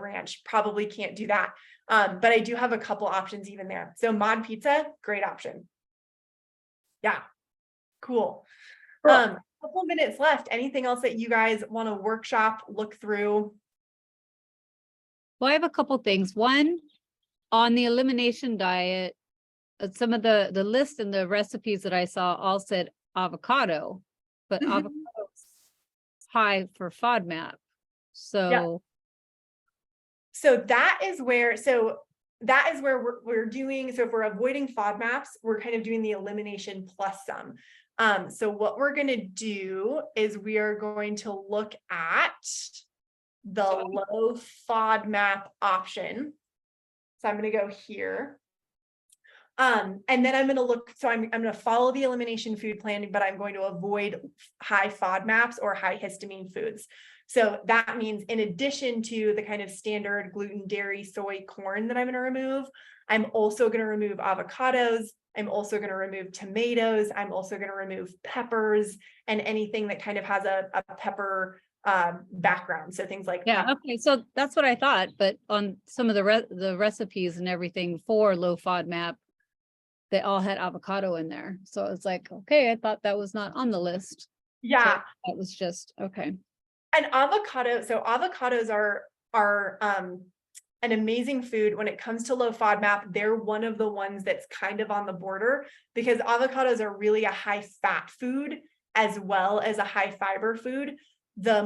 ranch, probably can't do that. But I do have a couple options even there. So mod pizza, great option. Yeah, cool. Couple minutes left. Anything else that you guys want to workshop, look through? Well, I have a couple things. One, on the elimination diet, some of the list and the recipes that I saw all said avocado, but avocado's high for FODMAP. So that is where we're doing, so if we're avoiding FODMAPs, we're kind of doing the elimination plus some. So what we're going to do is we are going to look at the low FODMAP option. So I'm going to go here. And then I'm going to look, so I'm going to follow the elimination food plan, but I'm going to avoid high FODMAPs or high histamine foods. So that means in addition to the kind of standard gluten, dairy, soy, corn that I'm going to remove, I'm also going to remove avocados. I'm also going to remove tomatoes. I'm also going to remove peppers and anything that kind of has a pepper background. So things like Yeah. pepper. Okay. So that's what I thought, but on some of the recipes and everything for low FODMAP, they all had avocado in there. So it's like, okay, I thought that was not on the list. Yeah. So that was just, okay. And avocado, so avocados are an amazing food when it comes to low FODMAP. They're one of the ones that's kind of on the border because avocados are really a high fat food as well as a high fiber food. The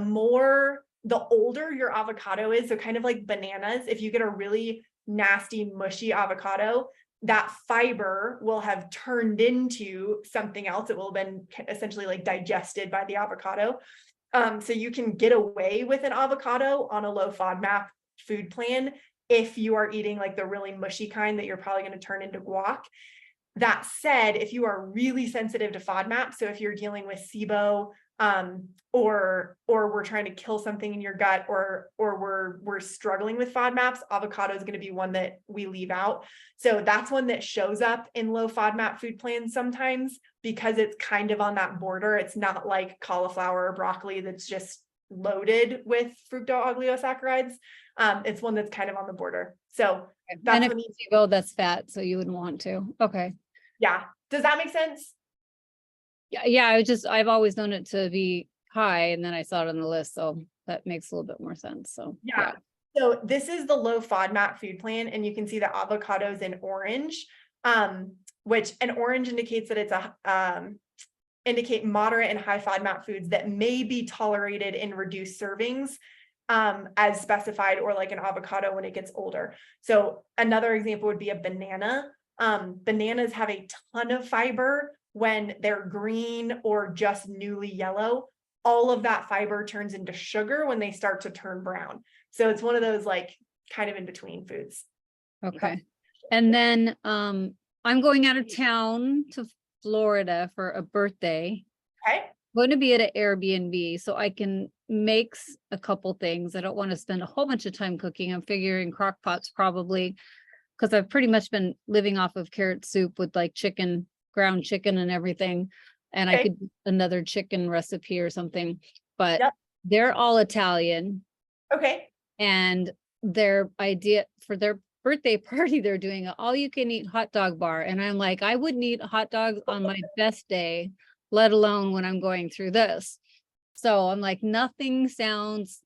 older your avocado is, so kind of like bananas, if you get a really nasty, mushy avocado, that fiber will have turned into something else. It will have been essentially like digested by the avocado. So you can get away with an avocado on a low FODMAP food plan if you are eating like the really mushy kind that you're probably going to turn into guac. That said, if you are really sensitive to FODMAP, so if you're dealing with SIBO, or we're trying to kill something in your gut, or we're struggling with FODMAPs, avocado is going to be one that we leave out. So that's one that shows up in low FODMAP food plans sometimes because it's kind of on that border. It's not like cauliflower or broccoli that's just loaded with fructooligosaccharides. It's one that's kind of on the border. So that's and if you go, that's fat, so you wouldn't want to. Okay. Yeah. Does that make sense? Yeah. I've always known it to be high, and then I saw it on the list, so that makes a little bit more sense. So yeah. So this is the low FODMAP food plan, and you can see the avocados in orange, which an orange indicates that it's indicate moderate and high FODMAP foods that may be tolerated in reduced servings, as specified, or like an avocado when it gets older. So another example would be a banana. Bananas have a ton of fiber when they're green or just newly yellow. All of that fiber turns into sugar when they start to turn brown. So it's one of those like kind of in between foods. okay. And then I'm going out of town to Florida for a birthday. Okay. I'm going to be at an Airbnb, so I can make a couple things. I don't want to spend a whole bunch of time cooking. I'm figuring crock pots probably, because I've pretty much been living off of carrot soup with like chicken, ground chicken and everything. And I could do another chicken recipe or something, but they're all Italian. Okay. And their idea for their birthday party, they're doing an all you can eat hot dog bar. And I'm like, I wouldn't eat hot dogs on my best day, let alone when I'm going through this. So I'm like, nothing sounds,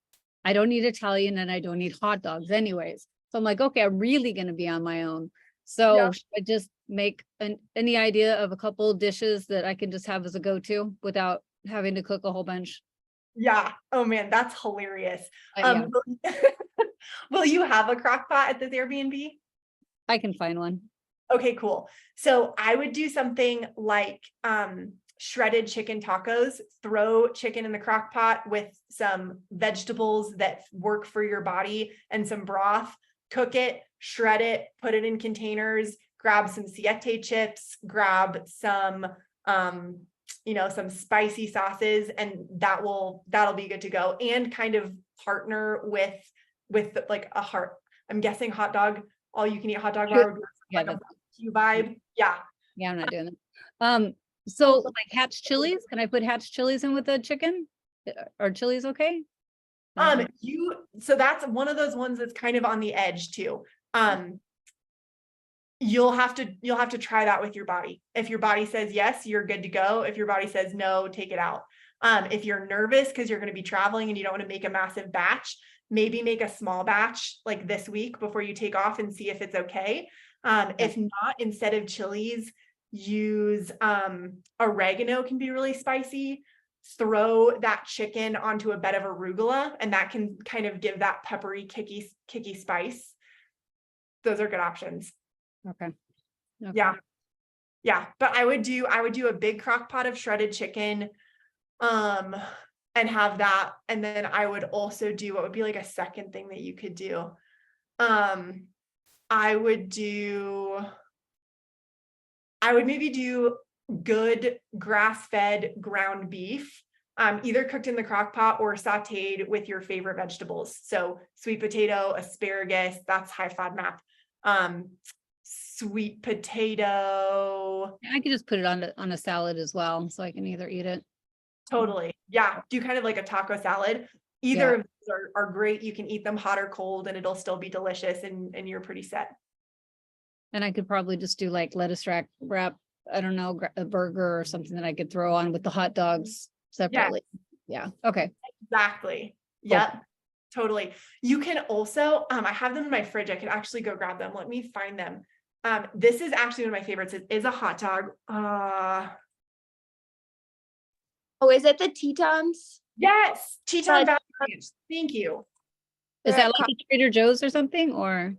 I don't need Italian and I don't need hot dogs anyways. So I'm like, okay, I'm really going to be on my own. So should I just make any idea of a couple of dishes that I can just have as a go-to without having to cook a whole bunch? Yeah. Oh man, that's hilarious. Yeah. Will you have a crock pot at this Airbnb? I can find one. Okay, cool. So I would do something like shredded chicken tacos. Throw chicken in the crock pot with some vegetables that work for your body and some broth. Cook it, shred it, put it in containers, grab some siete chips, grab some some spicy sauces, and that'll be good to go. And kind of partner with like I'm guessing hot dog, all you can eat hot dog bar would be like a barbecue vibe. Yeah, I'm not doing that. So like Hatch chilies, can I put Hatch chilies in with the chicken? Are chilies okay? So that's one of those ones that's kind of on the edge too. You'll have to try that with your body. If your body says yes, you're good to go. If your body says no, take it out. If you're nervous because you're going to be traveling and you don't want to make a massive batch, maybe make a small batch like this week before you take off and see if it's okay. If not, instead of chilies, use oregano, can be really spicy. Throw that chicken onto a bed of arugula, and that can kind of give that peppery, kicky spice. Those are good options. Okay. Yeah. But I would do a big crock pot of shredded chicken, and have that. And then I would also do what would be like a second thing that you could do. I would do I would maybe do good grass-fed ground beef, either cooked in the crock pot or sauteed with your favorite vegetables. So sweet potato, asparagus, that's high FODMAP. Sweet potato. I could just put it on a salad as well, so I can either eat it. Totally. Yeah. Do kind of like a taco salad. Either of those are great. You can eat them hot or cold and it'll still be delicious and you're pretty set. And I could probably just do like lettuce wrap, I don't know, a burger or something that I could throw on with the hot dogs separately. Yeah. Okay. Exactly. Yep. Totally. You can also, I have them in my fridge. I could actually go grab them. Let me find them. This is actually one of my favorites. It is a hot dog. Oh, is it the Tetons? Yes. Teton Valley Ranch. Thank you. Is that like a Trader Joe's or something, or?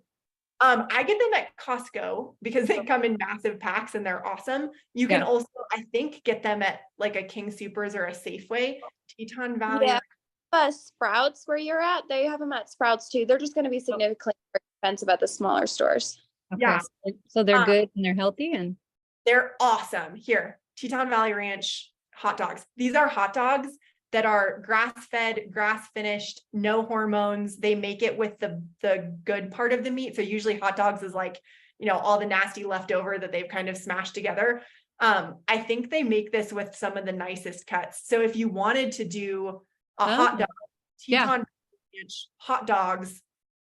I get them at Costco because they come in massive packs and they're awesome. You can also, I think, get them at like a King Soopers or a Safeway. Teton Valley. Yeah. Sprouts where you're at, they have them at Sprouts too. They're just going to be significantly more expensive at the smaller stores. Okay. Yeah. So they're good and they're healthy and they're awesome. Here, Teton Valley Ranch hot dogs. These are hot dogs that are grass-fed, grass-finished, no hormones. They make it with the good part of the meat. So usually hot dogs is like, all the nasty leftover that they've kind of smashed together. I think they make this with some of the nicest cuts. So if you wanted to do a hot dog, Teton Ranch hot dogs,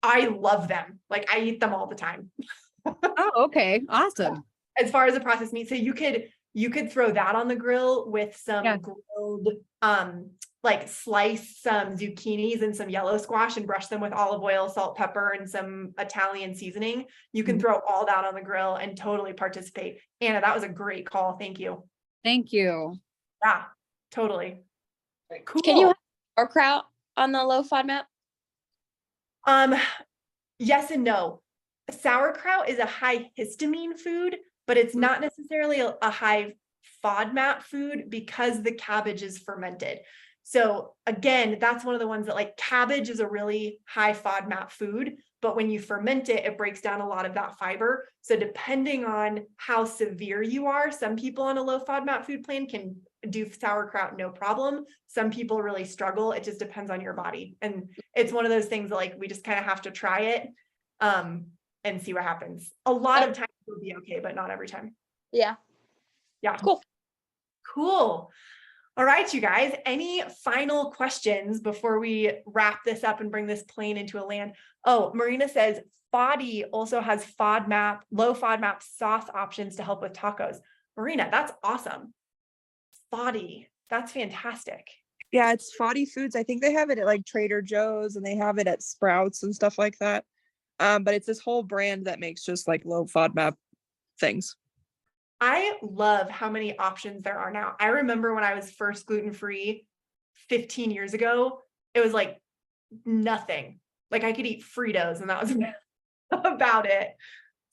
I love them. Like I eat them all the time. Oh, okay. Awesome. As far as the processed meat. So you could throw that on the grill with some grilled, like slice some zucchinis and some yellow squash and brush them with olive oil, salt, pepper, and some Italian seasoning. You can throw all that on the grill and totally participate. Anna, that was a great call. Thank you. Thank you. Yeah, totally. Cool. Can you have sauerkraut on the low FODMAP? Yes and no. Sauerkraut is a high histamine food, but it's not necessarily a high FODMAP food because the cabbage is fermented. So again, that's one of the ones that like cabbage is a really high FODMAP food, but when you ferment it, it breaks down a lot of that fiber. So depending on how severe you are, some people on a low FODMAP food plan can do sauerkraut no problem. Some people really struggle. It just depends on your body. And it's one of those things that like we just kind of have to try it and see what happens. A lot of times it'll be okay, but not every time. Yeah. Cool. All right, you guys, any final questions before we wrap this up and bring this plane into a land? Oh, Marina says Foddy also has FODMAP, low FODMAP sauce options to help with tacos. Marina, that's awesome. Foddy, that's fantastic. Yeah, it's Foddy Foods. I think they have it at like Trader Joe's and they have it at Sprouts and stuff like that. But it's this whole brand that makes just like low FODMAP things. I love how many options there are now. I remember when I was first gluten-free 15 years ago, it was like nothing. Like I could eat Fritos and that was about it.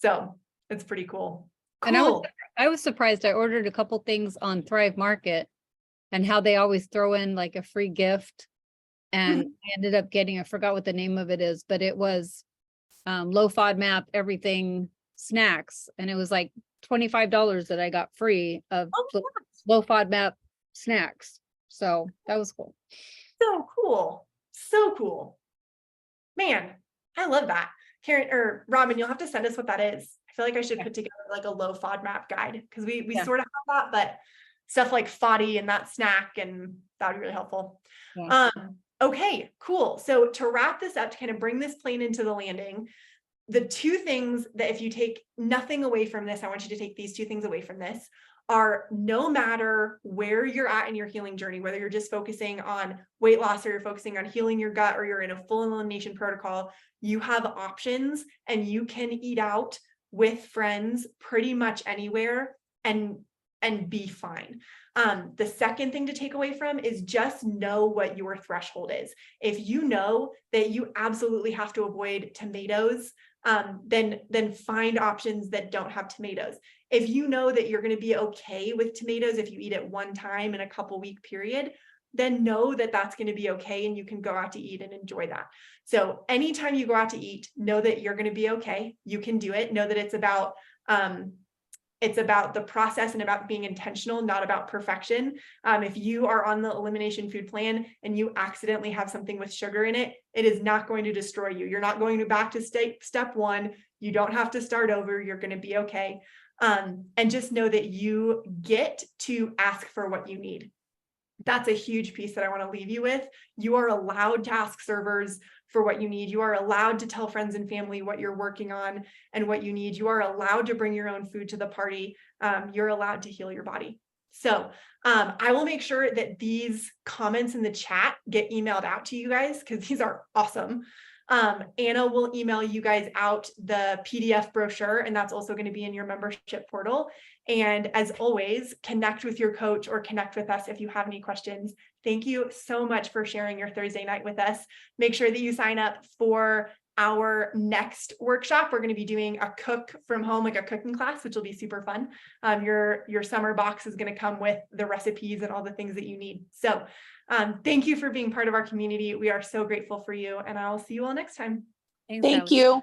So it's pretty cool. And I was surprised. I ordered a couple things on Thrive Market and how they always throw in like a free gift. And I ended up getting, I forgot what the name of it is, but it was low FODMAP, everything snacks. And it was like $25 that I got free of low FODMAP snacks. So that was cool. So cool. So cool. Man, I love that. Karen or Robin, you'll have to send us what that is. I feel like I should put together like a low FODMAP guide because we sort of have that, but stuff like Foddy and that snack, and that would be really helpful. Yeah. Okay, cool. So to wrap this up, to kind of bring this plane into the landing, the two things that if you take nothing away from this, I want you to take these two things away from this are no matter where you're at in your healing journey, whether you're just focusing on weight loss or you're focusing on healing your gut or you're in a full elimination protocol, you have options and you can eat out with friends pretty much anywhere and be fine. The second thing to take away from is just know what your threshold is. If you know that you absolutely have to avoid tomatoes, then find options that don't have tomatoes. If you know that you're going to be okay with tomatoes if you eat it one time in a couple week period, then know that that's going to be okay and you can go out to eat and enjoy that. So anytime you go out to eat, know that you're going to be okay. You can do it. Know that it's about It's about the process and about being intentional, not about perfection. If you are on the elimination food plan and you accidentally have something with sugar in it, it is not going to destroy you. You're not going back to step one. You don't have to start over. You're going to be okay. And just know that you get to ask for what you need. That's a huge piece that I want to leave you with. You are allowed to ask servers for what you need. You are allowed to tell friends and family what you're working on and what you need. You are allowed to bring your own food to the party. You're allowed to heal your body. So I will make sure that these comments in the chat get emailed out to you guys because these are awesome. Anna will email you guys out the PDF brochure, and that's also going to be in your membership portal. And as always, connect with your coach or connect with us if you have any questions. Thank you so much for sharing your Thursday night with us. Make sure that you sign up for our next workshop. We're going to be doing a cook from home, like a cooking class, which will be super fun. Your summer box is going to come with the recipes and all the things that you need. So thank you for being part of our community. We are so grateful for you, and I'll see you all next time. Thank you.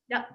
Yep.